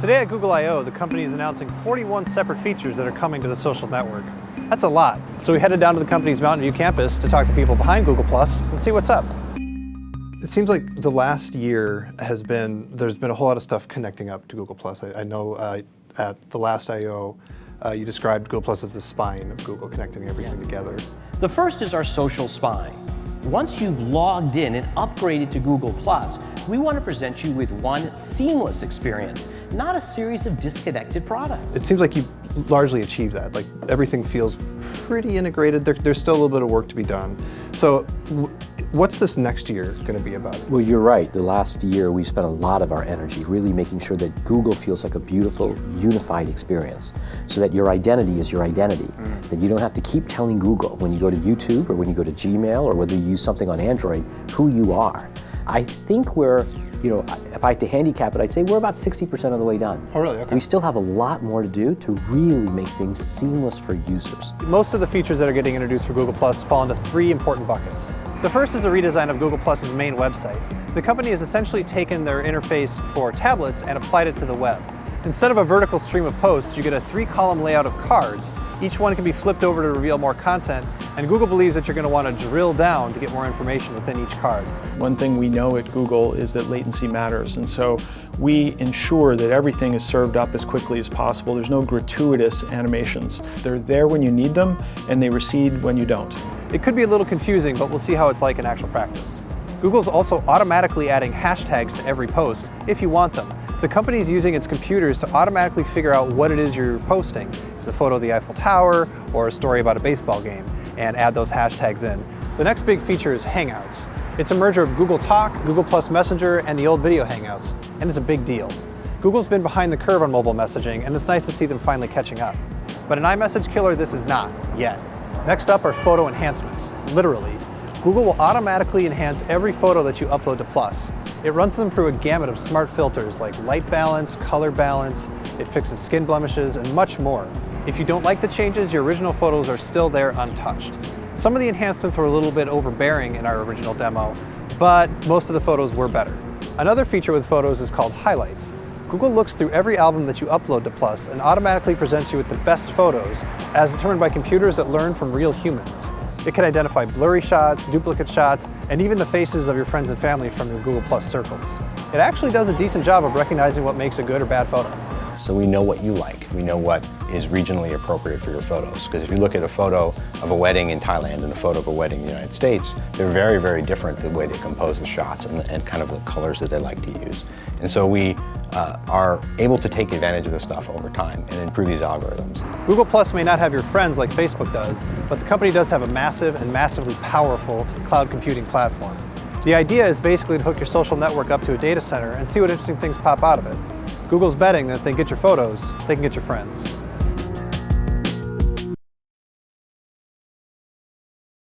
Today at Google I/O, the company is announcing 41 separate features that are coming to the social network. That's a lot. So we headed down to the company's Mountain View campus to talk to people behind Google Plus and see what's up. It seems like the last year there's been a whole lot of stuff connecting up to Google Plus. I know at the last I/O, you described Google Plus as the spine of Google, connecting everything together. The first is our social spine. Once you've logged in and upgraded to Google Plus, we want to present you with one seamless experience, not a series of disconnected products. It seems like you largely achieved that. Like everything feels pretty integrated. There's still a little bit of work to be done. So what's this next year going to be about? Well, you're right. The last year we spent a lot of our energy really making sure that Google feels like a beautiful, unified experience, so that your identity is your identity. That you don't have to keep telling Google when you go to YouTube or when you go to Gmail or whether you use something on Android who you are. I think we're, if I had to handicap it, I'd say we're about 60% of the way done. Oh, really? Okay. We still have a lot more to do to really make things seamless for users. Most of the features that are getting introduced for Google Plus fall into three important buckets. The first is a redesign of Google Plus's main website. The company has essentially taken their interface for tablets and applied it to the web. Instead of a vertical stream of posts, you get a 3-column layout of cards. Each one can be flipped over to reveal more content, and Google believes that you're going to want to drill down to get more information within each card. One thing we know at Google is that latency matters, and so we ensure that everything is served up as quickly as possible. There's no gratuitous animations. They're there when you need them, and they recede when you don't. It could be a little confusing, but we'll see how it's like in actual practice. Google's also automatically adding hashtags to every post if you want them. The company is using its computers to automatically figure out what it is you're posting. If it's a photo of the Eiffel Tower or a story about a baseball game, and add those hashtags in. The next big feature is Hangouts. It's a merger of Google Talk, Google Plus Messenger, and the old video Hangouts, and it's a big deal. Google's been behind the curve on mobile messaging, and it's nice to see them finally catching up. But an iMessage killer this is not, yet. Next up are photo enhancements, literally. Google will automatically enhance every photo that you upload to Plus. It runs them through a gamut of smart filters like light balance, color balance, it fixes skin blemishes, and much more. If you don't like the changes, your original photos are still there untouched. Some of the enhancements were a little bit overbearing in our original demo, but most of the photos were better. Another feature with photos is called Highlights. Google looks through every album that you upload to Plus and automatically presents you with the best photos as determined by computers that learn from real humans. It can identify blurry shots, duplicate shots, and even the faces of your friends and family from your Google Plus circles. It actually does a decent job of recognizing what makes a good or bad photo. So we know what you like. We know what is regionally appropriate for your photos. Because if you look at a photo of a wedding in Thailand and a photo of a wedding in the United States, they're very, very different the way they compose the shots and kind of the colors that they like to use. And so we are able to take advantage of this stuff over time and improve these algorithms. Google Plus may not have your friends like Facebook does, but the company does have a massive and massively powerful cloud computing platform. The idea is basically to hook your social network up to a data center and see what interesting things pop out of it. Google's betting that if they get your photos, they can get your friends.